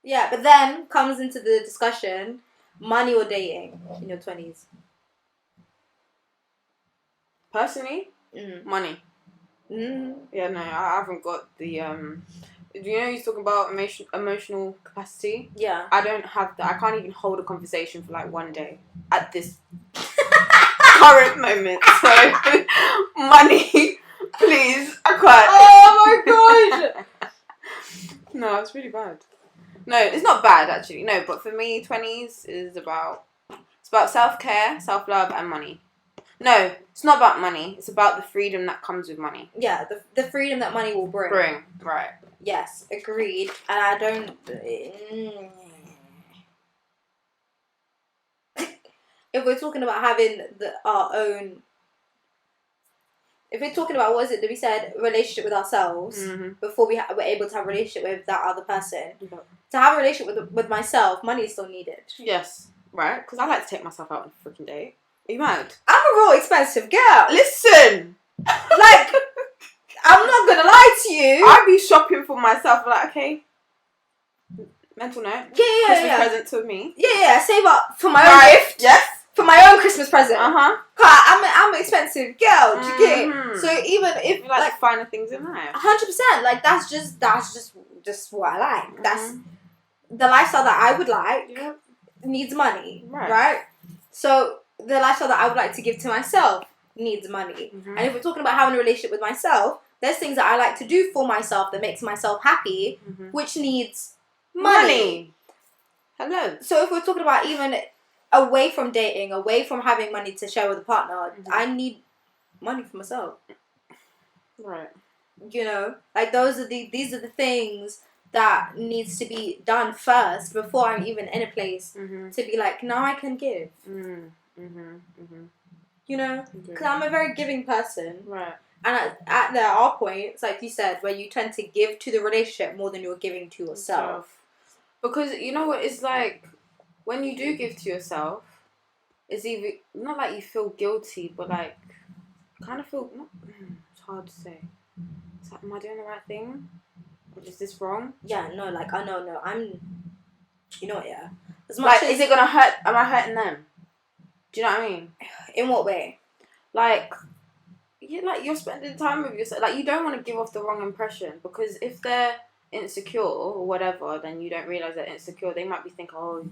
Yeah, but then comes into the discussion, money or dating in your 20s? Personally, money. Yeah, no, I haven't got the you know, you're talking about emotional capacity. Yeah, I don't have that. I can't even hold a conversation for like one day at this current moment. So, money, please. I can't. Oh my gosh. No, it's really bad. No, it's not bad actually. No, but for me, 20s is about self-care, self-love, and money. No, it's not about money. It's about the freedom that comes with money. Yeah, the freedom that money will bring. Right. Yes, agreed. And I don't... If we're talking about having our own... If we're talking about, what is it that we said, relationship with ourselves, before we're able to have a relationship with that other person, to have a relationship with myself, money is still needed. Yes, right? Because I like to take myself out on a freaking date. Are you mad? I'm a real expensive girl. Listen! Like, I'm not gonna lie to you. I'd be shopping for myself, like, okay, mental note. Yeah. Christmas present to me. Yeah, save up for my own gift. Yes. For my own Christmas present. Cause I'm an expensive girl. Do you get it? So even if you like finer things in life, 100%, like that's just what I like. That's the lifestyle that I would like. Yeah. Needs money, right? So the lifestyle that I would like to give to myself needs money. And if we're talking about having a relationship with myself, there's things that I like to do for myself that makes myself happy, which needs money. Hello. So if we're talking about even away from dating, away from having money to share with a partner, I need money for myself. Right. You know, like these are the things that needs to be done first before I'm even in a place to be like, now I can give. You know, because I'm a very giving person. Right. And there are points, like you said, where you tend to give to the relationship more than you're giving to yourself. Because you know what it's like, when you do give to yourself, it's either not like you feel guilty, but like kind of feel. It's hard to say. It's like, am I doing the right thing? Or is this wrong? Yeah, no, like I know, no, I'm. You know what? Yeah. As much like, is it gonna hurt? Am I hurting them? Do you know what I mean? In what way? Like, you're spending time with yourself. Like, you don't want to give off the wrong impression, because if they're insecure or whatever, then you don't realise they're insecure. They might be thinking, oh,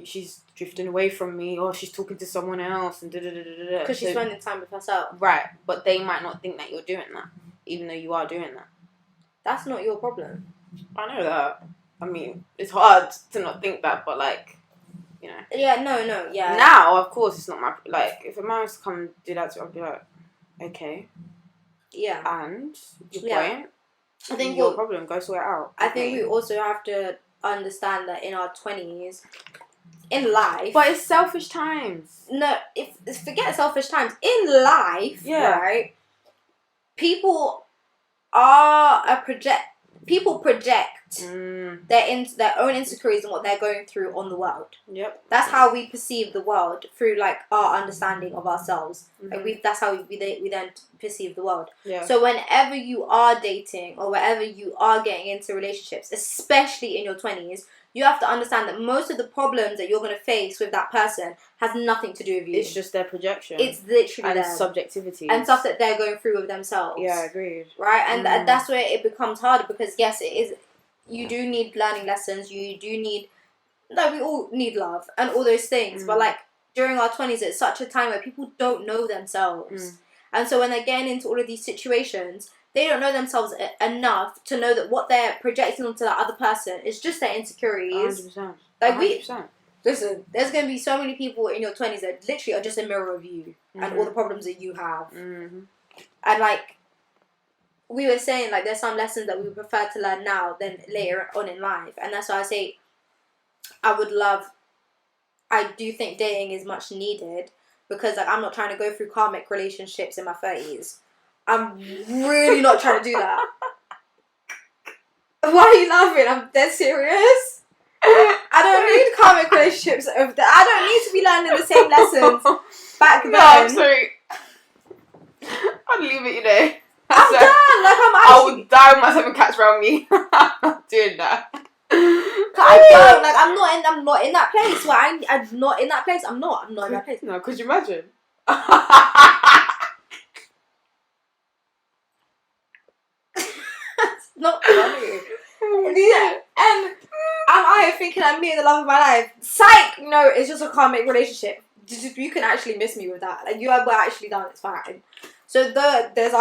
she's drifting away from me, or she's talking to someone else, and because she's spending time with herself. Right, but they might not think that you're doing that, even though you are doing that. That's not your problem. I know that. I mean, it's hard to not think that, but like, you know. Yeah, no, yeah. Now, of course, it's not my... Like, if a man was to come and do that to me, I'd be like, okay. Yeah. And your point? I think your problem. Go sort it out. I think we also have to understand that in our 20s, in life... But it's selfish times. No, forget selfish times. In life, right, people project their own insecurities and what they're going through on the world. Yep. That's how we perceive the world, through like our understanding of ourselves. Like that's how we then perceive the world. Yeah. So whenever you are dating or wherever you are getting into relationships, especially in your 20s, you have to understand that most of the problems that you're going to face with that person has nothing to do with you. It's just their projection. It's literally and subjectivity. And stuff that they're going through with themselves. Yeah, agreed. Right? And that's where it becomes harder, because yes, it is. You do need learning lessons. You do need... No, we all need love and all those things. But like, during our 20s, it's such a time where people don't know themselves. And so when they're getting into all of these situations, they don't know themselves enough to know that what they're projecting onto that other person is just their insecurities. 100%. Like 100%. Listen, there's going to be so many people in your 20s that literally are just a mirror of you and all the problems that you have. And like we were saying, like there's some lessons that we would prefer to learn now than later on in life. And that's why I say I do think dating is much needed, because like I'm not trying to go through karmic relationships in my 30s. I'm really not trying to do that. Why are you laughing? I'm dead serious. I don't need karmic relationships. I don't need to be learning the same lessons back then. No, I'm sorry. I'd leave it, you know. I'm done. Like I would die with my 7 cats around me. I'm not doing that. I I don't. Like, I'm not in that place where I'm not in that place. I'm not in that place. No, could you imagine? It's not funny. Yeah, and I'm out here thinking I'm meeting the love of my life. Psych! No, it's just a karmic relationship. You can actually miss me with that. Like, we're actually done. It's fine. So there's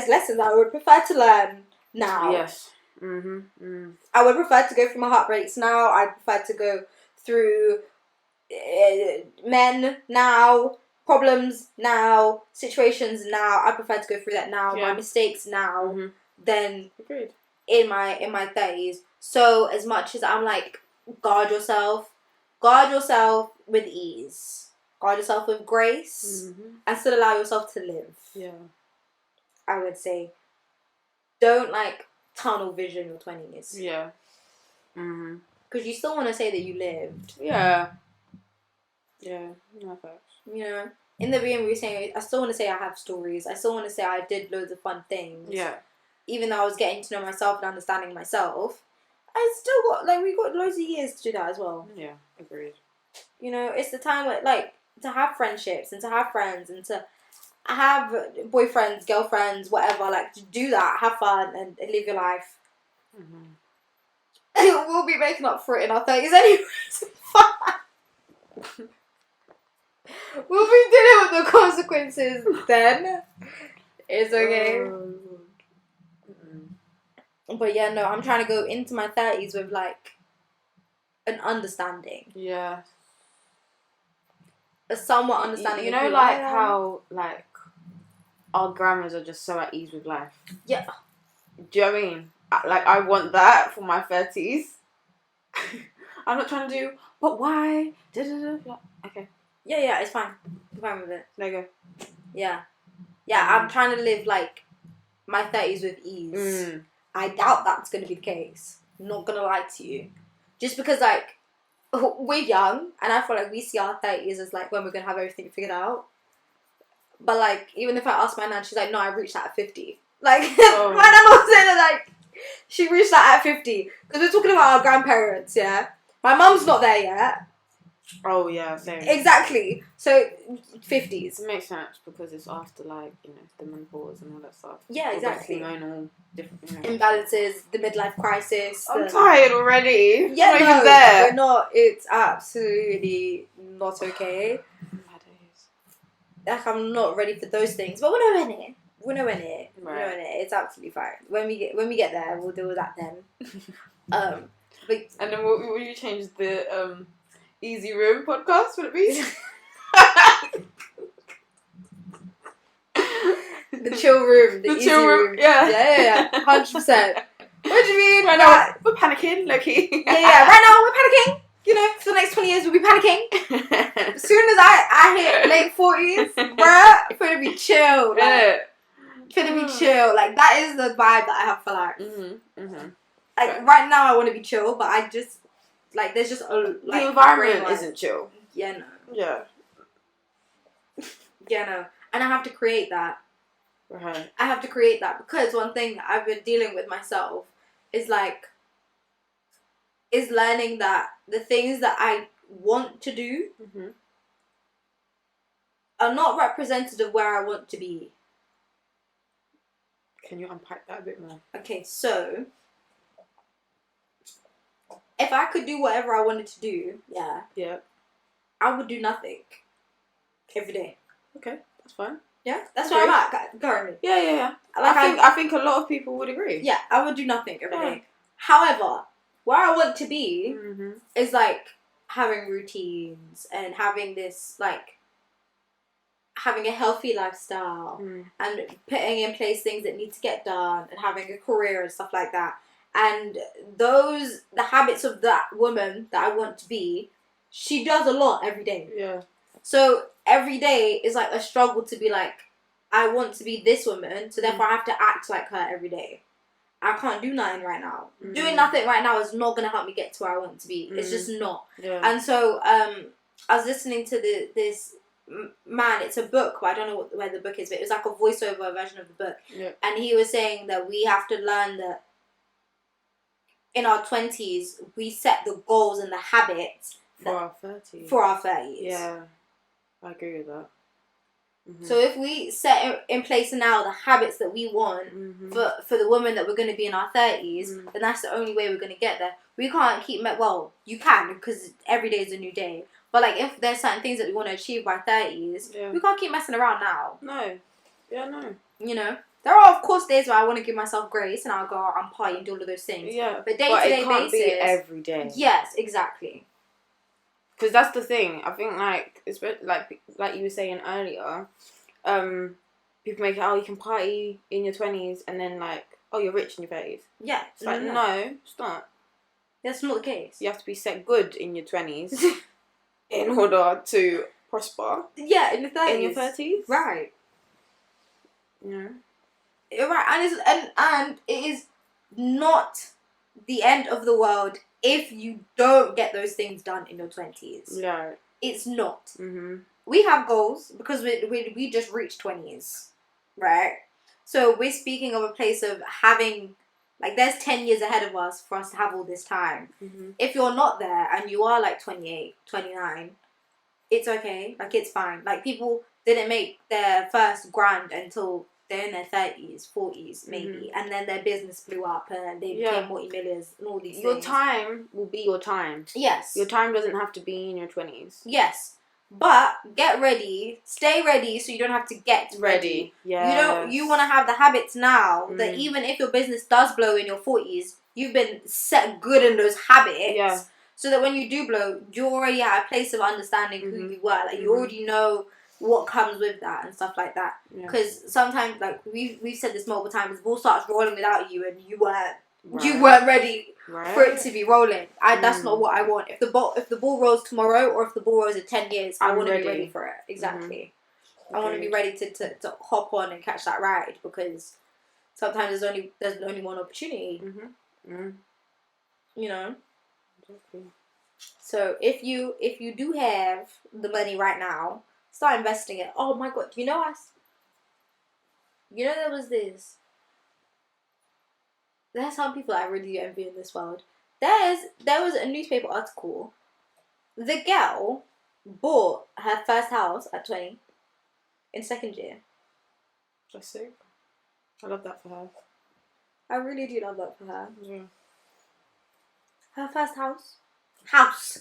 lessons I would prefer to learn now. Yes. Mm-hmm. I would prefer to go through my heartbreaks now. I prefer to go through men now, problems now, situations now. I prefer to go through that now. Yeah. My mistakes now than Agreed. in my 30s. So as much as I'm like, guard yourself with ease, guard yourself with grace, and still allow yourself to live. Yeah, I would say, don't like tunnel vision your 20s. Yeah. Because you still want to say that you lived. Yeah. Yeah. No facts. You know, in the beginning we were saying, I still want to say I have stories. I still want to say I did loads of fun things. Yeah. Even though I was getting to know myself and understanding myself, I still got, like, we got loads of years to do that as well. Yeah, agreed. You know, it's the time, like, to have friendships and to have friends and to have boyfriends, girlfriends, whatever. Like, to do that, have fun and live your life. We'll be making up for it in our 30s anyways. We'll be dealing with the consequences then. It's okay. But yeah, no, I'm trying to go into my 30s with, like, an understanding. Yeah. A somewhat understanding. You know, like, how, like, our grandmas are just so at ease with life. Yeah. Do you know what I mean? Like, I want that for my 30s. I'm not trying to do, but why? Okay. Yeah, it's fine. I'm fine with it. There you go. Yeah. Yeah, I'm trying to live, like, my 30s with ease. I doubt that's going to be the case. I'm not going to lie to you. Just because, like, we're young, and I feel like we see our 30s as, like, when we're going to have everything figured out. But, like, even if I ask my nan, she's like, no, I reached that at 50. Like, my nan was saying that, like, she reached that at 50. Because we're talking about our grandparents, yeah? My mum's not there yet. Oh, yeah, same. Exactly. So, 50s. It makes sense because it's after, like, you know, the menopause and all that stuff. Yeah, exactly. The hormonal different, you know. Imbalances, the midlife crisis. I'm tired already. Yeah, I'm not no, even there. we're not. It's absolutely not okay. Like, I'm not ready for those things, but we're nowhere near. We're nowhere near. We're nowhere near. It's absolutely fine. When we get there, we'll deal with that then. But and then will you change the Easy Room podcast? Would it be? The chill room. The easy chill room. Yeah. 100%. What do you mean? Right now, we're panicking, Loki. Yeah. Right now, we're panicking. You know, for the next 20 years, we'll be panicking. As soon as I hit late 40s, bruh, it's gonna be chill. Like, gonna be chill. Like, that is the vibe that I have for life. Like, right now, I want to be chill, but I just, like, there's just a, like, the environment isn't chill. Yeah, no. Yeah. Yeah, no. And I have to create that. Right. I have to create that because one thing that I've been dealing with myself is, like, is learning that the things that I want to do are not representative of where I want to be. Can you unpack that a bit more? Okay, so if I could do whatever I wanted to do, yeah, I would do nothing every day. Okay, that's fine. Yeah, that's where I'm at currently. Yeah. Like, I think a lot of people would agree. Yeah, I would do nothing every day. However, where I want to be is, like, having routines and having this, like, having a healthy lifestyle and putting in place things that need to get done and having a career and stuff like that. And the habits of that woman that I want to be, she does a lot every day. Yeah. So every day is, like, a struggle to be like, I want to be this woman, so therefore I have to act like her every day. I can't do nothing right now. Doing nothing right now is not going to help me get to where I want to be. It's just not. Yeah. And so I was listening to this man, it's a book, but I don't know where the book is, but it was like a voiceover version of the book. Yeah. And he was saying that we have to learn that in our 20s, we set the goals and the habits for our 30s. For our 30s. Yeah, I agree with that. Mm-hmm. So if we set in place now the habits that we want for the women that we're going to be in our 30s, then that's the only way we're going to get there. We can't keep... Well, you can, because every day is a new day. But, like, if there's certain things that we want to achieve by 30s, we can't keep messing around now. No. Yeah, no. You know? There are, of course, days where I want to give myself grace and I'll go out and party and do all of those things. Yeah. But day-to-day basis... be every day. Yes, exactly. Because that's the thing. I think, like, it's like you were saying earlier, people make it, oh, you can party in your 20s and then, like, oh, you're rich in your 30s. Yeah. It's like, no, it's not. That's not the case. You have to be set good in your 20s in order to prosper. Yeah, in your 30s. In your 30s. Right. Yeah. Right, and it is not the end of the world if you don't get those things done in your 20s. Yeah. It's not. We have goals because we just reached 20s, right? So we're speaking of a place of having, like, there's 10 years ahead of us for us to have all this time. If you're not there and you are like 28, 29, it's okay. Like, it's fine. Like, people didn't make their first grand until they're in their 30s, 40s, maybe. And then their business blew up and they became multi-millionaires and all these things. Your time will be your time. Yes. Your time doesn't have to be in your 20s. Yes. But get ready, stay ready so you don't have to get ready. Yeah. You want to have the habits now that even if your business does blow in your 40s, you've been set good in those habits. Yeah. So that when you do blow, you're already at a place of understanding who you were. Like, you already know what comes with that and stuff like that. Because sometimes, like, we've said this multiple times, the ball starts rolling without you and you weren't ready for it to be rolling. That's not what I want. If the ball rolls tomorrow or if the ball rolls in 10 years, I want to be ready for it. Exactly. I want to be ready to hop on and catch that ride, because sometimes there's only one opportunity. You know. Exactly. So if you do have the money right now, start investing it. Oh my god! You know there was this. There's some people I really envy in this world. There was a newspaper article. The girl bought her first house at 20 in second year. That's sick. I love that for her. I really do love that for her. Yeah. Her first house.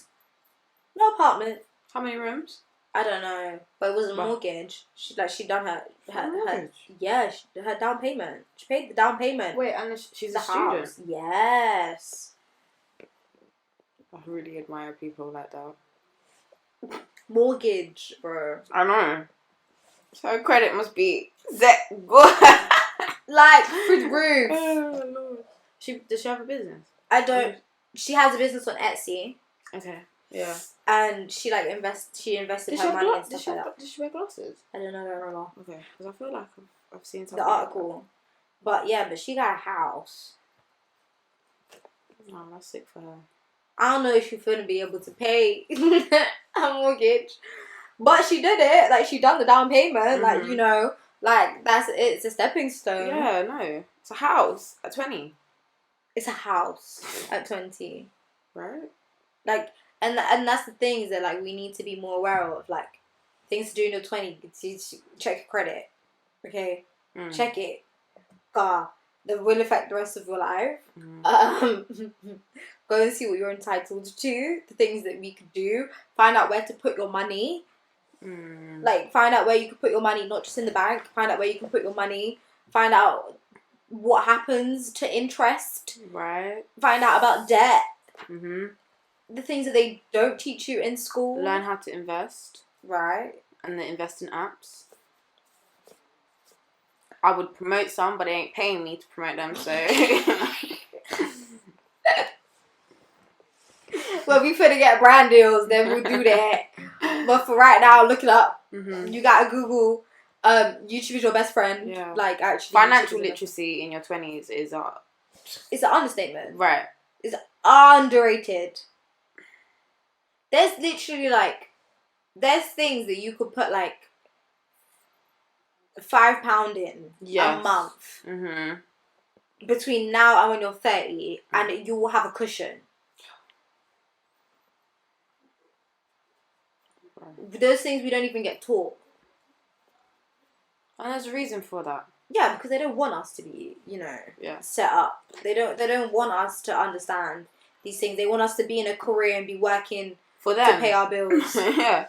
No apartment. How many rooms? I don't know, but it was a mortgage. She done her down payment. She paid the down payment. Wait, and she's a student. House. Yes. I really admire people like that. Mortgage, bro. I know. So her credit must be that good. Like through the roof. Oh Lord. Does she have a business? I don't. She has a business on Etsy. Okay. Yeah. And she invested her money and stuff like that. Does she wear glasses? I don't know. I don't remember. Okay, because I feel like I've seen something. The article. But yeah, but she got a house. Oh, that's sick for her. I don't know if she's gonna be able to pay a mortgage, but she did it. Like, she done the down payment. Like, you know, like it's a stepping stone. Yeah, no, it's a house at 20. It's a house at 20, right? Like, and that's the things that, like, we need to be more aware of. Like, things to do in your 20s. Check your credit, okay? Check it. That will affect the rest of your life. Go and see what you're entitled to. The things that we could do. Find out where to put your money. Like, find out where you can put your money, not just in the bank. Find out where you can put your money. Find out what happens to interest. Right. Find out about debt. The things that they don't teach you in school. Learn how to invest. Right. And the investing apps. I would promote some, but they ain't paying me to promote them, so... Well, if we finna get brand deals, then we'll do that. But for right now, look it up. You gotta Google... YouTube is your best friend. Yeah. Like, actually... Financial literacy in your 20s is... It's an understatement. Right. It's underrated. There's literally, like... There's things that you could put, like... £5 in a month. between now and when you're 30, and you will have a cushion. Those things we don't even get taught. And there's a reason for that. Yeah, because they don't want us to be, set up. They don't want us to understand these things. They want us to be in a career and be working for them to pay our bills. Yeah.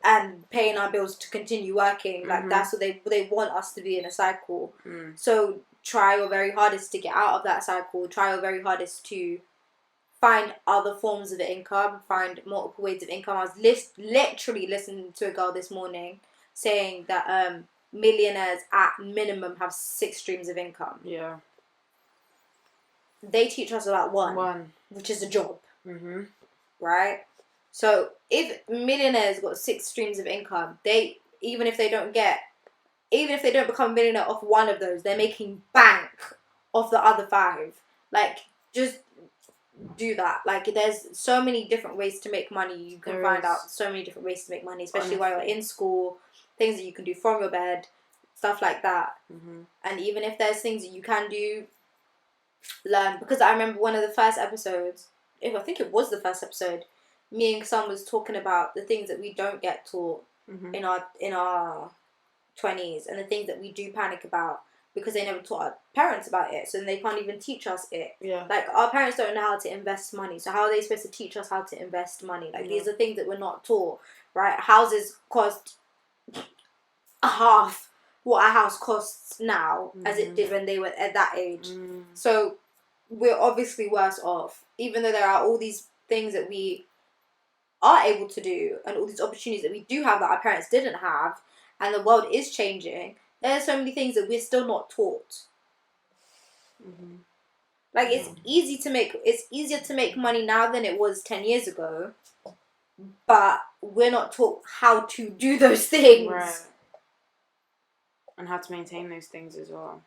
And paying our bills to continue working. Like, that's what they want us to be in a cycle. So try your very hardest to get out of that cycle. Try your very hardest to find other forms of income. Find multiple ways of income. I was literally listening to a girl this morning saying that millionaires at minimum have 6 streams of income. Yeah. They teach us about one. Which is a job. Right? So if millionaires got 6 streams of income, even if they don't become a millionaire off one of those, they're making bank off the other 5. Like, just do that. Like, there's so many different ways to make money. You can find out so many different ways to make money, especially while you're in school. Things that you can do from your bed, stuff like that. And even if there's things that you can do, learn. Because I remember one of the first episodes, I think it was the first episode, me and Sam was talking about the things that we don't get taught in our 20s, and the things that we do panic about because they never taught our parents about it, so they can't even teach us it. Yeah. Like, our parents don't know how to invest money, so how are they supposed to teach us how to invest money? Like, these are things that we're not taught, right? Houses cost half what a house costs now as it did when they were at that age. So we're obviously worse off, even though there are all these things that we are able to do and all these opportunities that we do have that our parents didn't have, and the world is changing. There are so many things that we're still not taught. Like, it's easier to make money now than it was 10 years ago, but we're not taught how to do those things. Right. And how to maintain those things as well.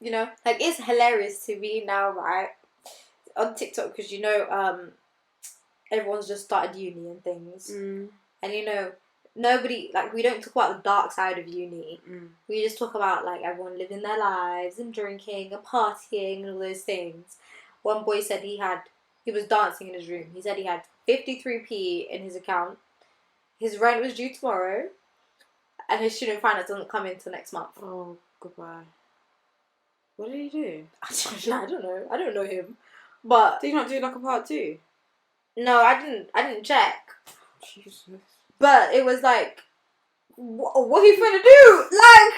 Like, it's hilarious to me now, right? On TikTok, because everyone's just started uni and things, and nobody, like, we don't talk about the dark side of uni. We just talk about, like, everyone living their lives and drinking and partying and all those things. One boy said he was dancing in his room. He said he had 53p in his account. His rent was due tomorrow, and his student finance doesn't come in till next month. Oh, goodbye. What did he do? I don't know. I don't know him. But did he not do like a part 2? No, I didn't check. Jesus. But it was like, what are you gonna do? Like,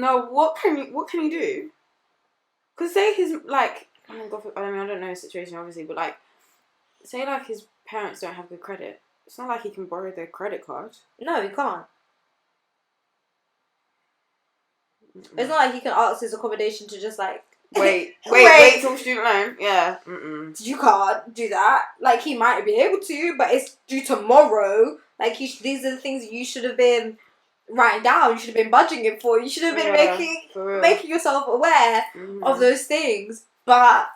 no, what can you do? Because say his, like, I don't know his situation obviously, but like, say like his parents don't have good credit. It's not like he can borrow their credit card. No, he can't. It's not like he can ask his accommodation to just like wait till student loan. Yeah. You can't do that. Like, he might be able to, but it's due tomorrow. Like, these are the things you should have been writing down. You should have been budgeting for. You should have been making yourself aware of those things. But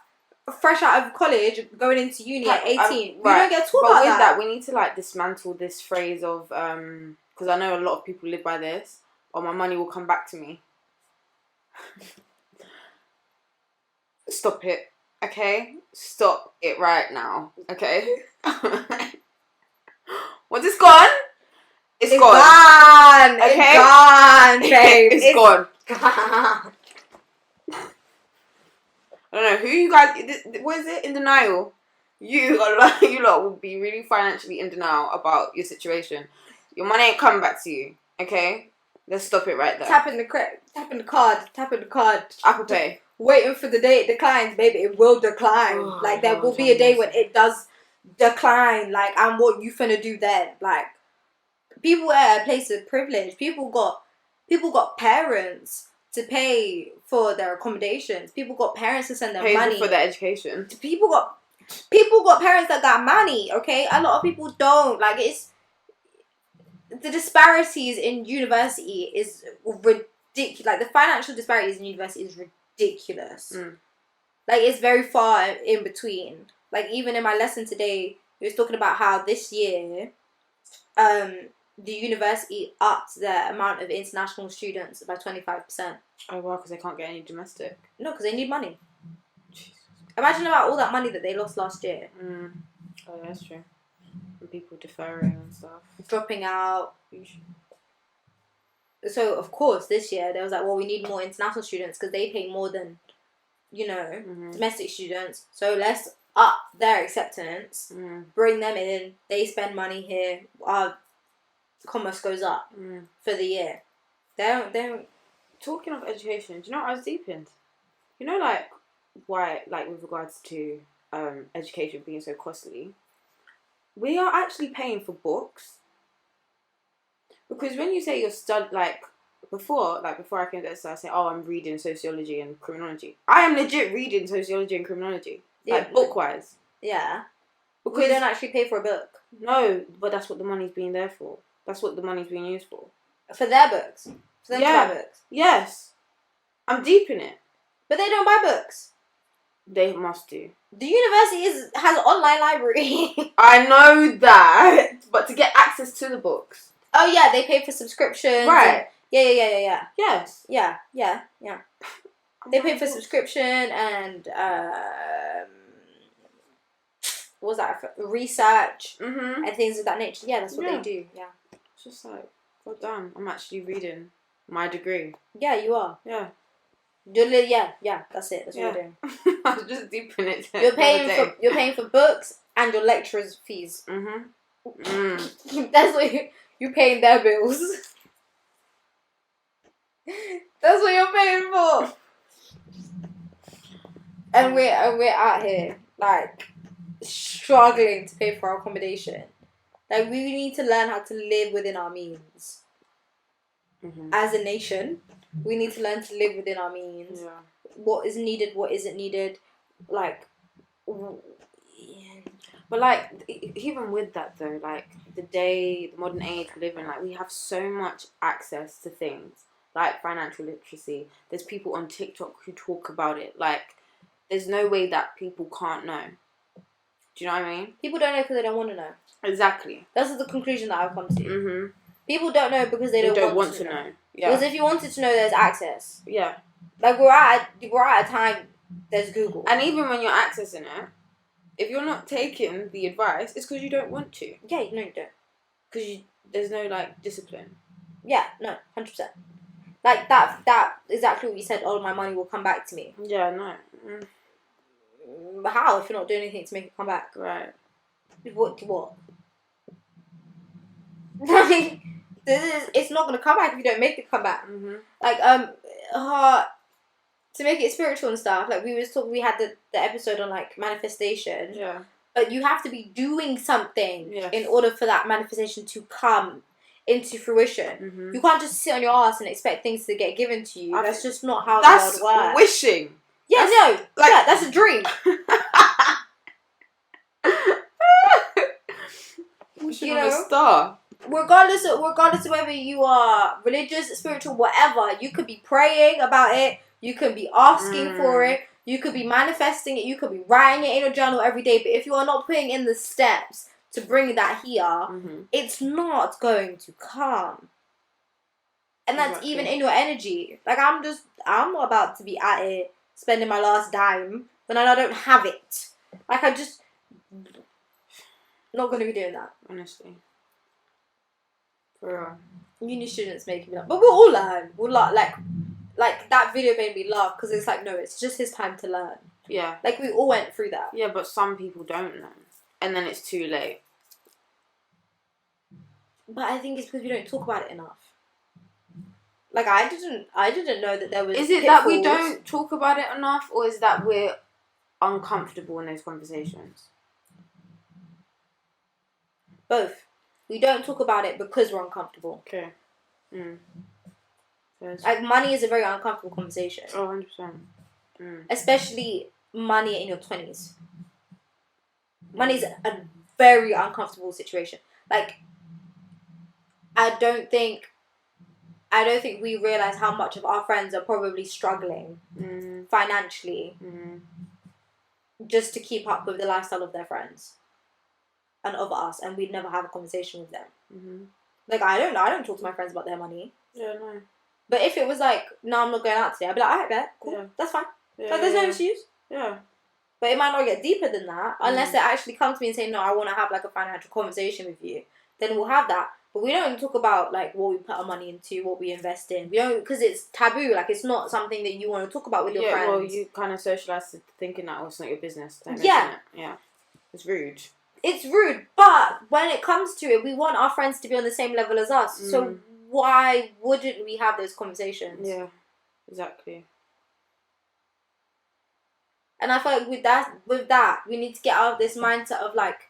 fresh out of college, going into uni at 18, we don't get taught about that. We need to like dismantle this phrase of because I know a lot of people live by this. Or my money will come back to me. Stop it, okay? Stop it right now, okay? Once it's gone, it's gone. Okay? It's gone, babe. It's gone. I don't know who you guys. What is it? In denial. You lot will be really financially in denial about your situation. Your money ain't coming back to you. Okay, let's stop it right there. Tapping the card. Apple Pay. Waiting for the day it declines, baby. It will decline. Oh, like, there will be a day when it does decline. Like, and what you finna do then? Like, people are at a place of privilege. People got parents to pay for their accommodations. People got parents to send them money for their education. People got parents that got money. Okay, a lot of people don't. Like, it's the disparities in university is ridiculous. Like, the financial disparities in university is ridiculous. Like, it's very far in between. Like, even in my lesson today, we was talking about how this year, the university upped their amount of international students by 25%. Oh wow, because they can't get any domestic. No, because they need money. Jesus. Imagine about all that money that they lost last year. Oh, that's true. And people deferring and stuff. Dropping out. So, of course, this year, they was like, well, we need more international students because they pay more than, domestic students. So, let's up their acceptance, bring them in, they spend money here, our commerce goes up for the year. They don't. Talking of education, do you know what I was deep in? You know, like, why, like, with regards to education being so costly, we are actually paying for books. Because when you say you're before I came to this, I say, oh, I'm reading sociology and criminology. I am legit reading sociology and criminology. Like, book-wise. Yeah. Because we don't actually pay for a book. No, but that's what the money's being there for. That's what the money's being used for. For their books. For them to buy books. Yes. I'm deep in it. But they don't buy books. They must do. The university has an online library. I know that. But to get access to the books. Oh, yeah, they pay for subscriptions. Right. Yeah. Yes. Yeah. They pay for subscription and, what was that? Research and things of that nature. Yeah, that's what they do. Yeah. It's just like, well done. I'm actually reading my degree. Yeah, you are. Yeah. Yeah, that's it. That's what you're doing. I was just deep in it. You're paying for books and your lecturers' fees. That's what you're paying their bills. That's what you're paying for. And we're out here like struggling to pay for our accommodation. Like, we need to learn how to live within our means. As a nation, we need to learn to live within our means. Yeah. What is needed, what isn't needed. Like, but like, even with that though, like the modern age we live in, like, we have so much access to things like financial literacy. There's people on TikTok who talk about it. Like, there's no way that people can't know. Do you know what I mean? People don't know because they don't want to know. Exactly. That's the conclusion that I've come to. People don't know because they don't want to know. Yeah. Because if you wanted to know, there's access. Yeah. Like, we're at a time, there's Google. And even when you're accessing it, if you're not taking the advice, it's because you don't want to. Yeah, no, you don't. Because there's no, like, discipline. Yeah, no, 100%. Like, that exactly what you said, all my money will come back to me. Yeah, no. But how, if you're not doing anything to make it come back? Right. What? Like, it's not going to come back if you don't make it come back. Like, to make it spiritual and stuff, like, we had the episode on, like, manifestation. Yeah. But you have to be doing something in order for that manifestation to come into fruition. You can't just sit on your ass and expect things to get given to you. That's just not how the world works. Wishing. Yeah, no. Like, yeah, that's a dream. Wishing on a star. Regardless of whether you are religious, spiritual, whatever, you could be praying about it. You could be asking for it. You could be manifesting it. You could be writing it in your journal every day. But if you are not putting in the steps to bring that here, it's not going to come. And that's even in your energy. Like, I'm not about to be at it, spending my last dime when I don't have it. Like, I just not going to be doing that. Honestly. For real. Uni students make me laugh. But we'll all learn. We'll like that video made me laugh because it's like, no, it's just his time to learn. Yeah. Like, we all went through that. Yeah, but some people don't learn. And then it's too late. But I think it's because we don't talk about it enough. Like, I didn't know that there was Is it that we don't talk about it enough, or is that we're uncomfortable in those conversations? Both. We don't talk about it because we're uncomfortable. Okay. Like, money is a very uncomfortable conversation. Oh, 100%. Especially money in your 20s. Money is a very uncomfortable situation. Like, I don't think we realize how much of our friends are probably struggling financially just to keep up with the lifestyle of their friends and of us, and we'd never have a conversation with them. Like, I don't know. I don't talk to my friends about their money. Yeah, no. But if it was like, no, I'm not going out today, I'd be like, alright, bet, cool, Yeah. that's fine. Yeah, Like, there's no issues. Yeah. But it might not get deeper than that unless they actually come to me and say, no, I want to have like a financial conversation with you. Then we'll have that. But we don't talk about like what we put our money into, what we invest in. We don't, because it's taboo. Like, it's not something that you want to talk about with your friends. Well, you kind of socialise to thinking that it's not your business. Yeah. Yeah. It's rude. It's rude, but when it comes to it, we want our friends to be on the same level as us. So why wouldn't we have those conversations? Yeah, exactly. And I feel like with that, we need to get out of this mindset of like,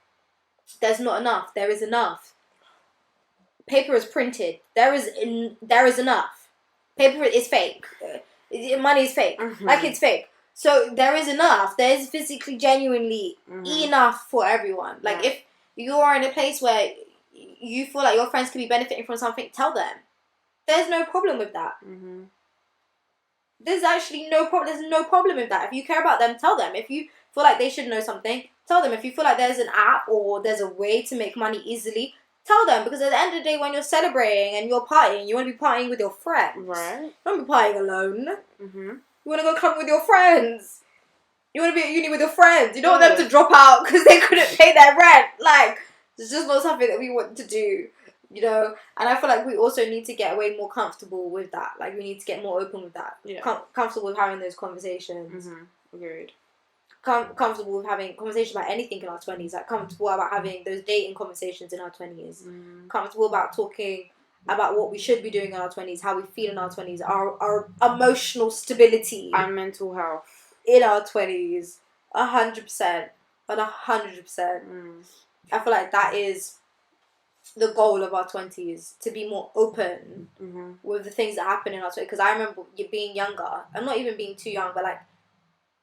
there's not enough. There is enough. Paper is printed. There is enough. Paper is fake. Money is fake. Like, it's fake. So there is enough. There is physically, genuinely enough for everyone. Like, if you are in a place where you feel like your friends could be benefiting from something, tell them. There's no problem with that. There's actually no problem. There's no problem with that. If you care about them, tell them. If you feel like they should know something, tell them. If you feel like there's an app or there's a way to make money easily, tell them. Because at the end of the day, when you're celebrating and you're partying, you want to be partying with your friends. Right. You don't be partying alone. You want to go club with your friends. You want to be at uni with your friends. You don't want them to drop out because they couldn't pay their rent. Like, it's just not something that we want to do. You know, and I feel like we also need to get way more comfortable with that. Like, we need to get more open with that. Yeah. Comfortable with having those conversations. Agreed. Comfortable with having conversations about anything in our 20s. Like, comfortable about having those dating conversations in our 20s. Comfortable about talking about what we should be doing in our 20s, how we feel in our 20s, our emotional stability. And mental health. In our 20s. 100%. 100%. I feel like that is the goal of our 20s, to be more open with the things that happen in our 20s. Because I remember being younger, I'm not even being too young, but like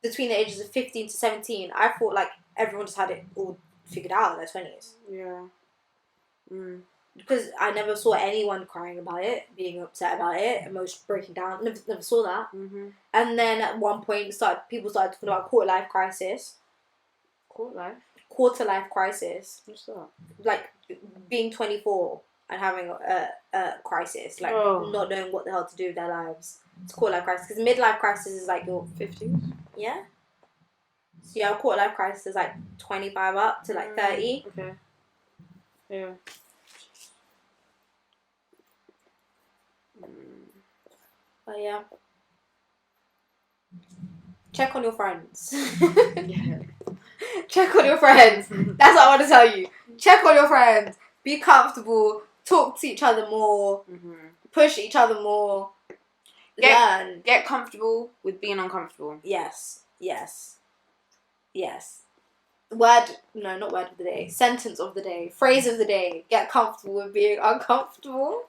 between the ages of 15 to 17, I thought like everyone just had it all figured out in their 20s. Yeah. Because I never saw anyone crying about it, being upset about it, emotion breaking down. Never saw that. And then at one point, people started talking about quarter life crisis. Quarter life crisis. What's that? Like being 24 and having a crisis, like not knowing what the hell to do with their lives. It's quarter life crisis, because midlife crisis is like your 50s. Yeah. So yeah, quarter life crisis is like 25 up to like 30. Okay. Yeah. But yeah. Check on your friends. Yeah. Check on your friends. That's what I want to tell you. Check on your friends. Be comfortable. Talk to each other more. Push each other more. Learn. Get comfortable with being uncomfortable. Yes. Yes. Yes. Not word of the day. Sentence of the day. Phrase of the day. Get comfortable with being uncomfortable.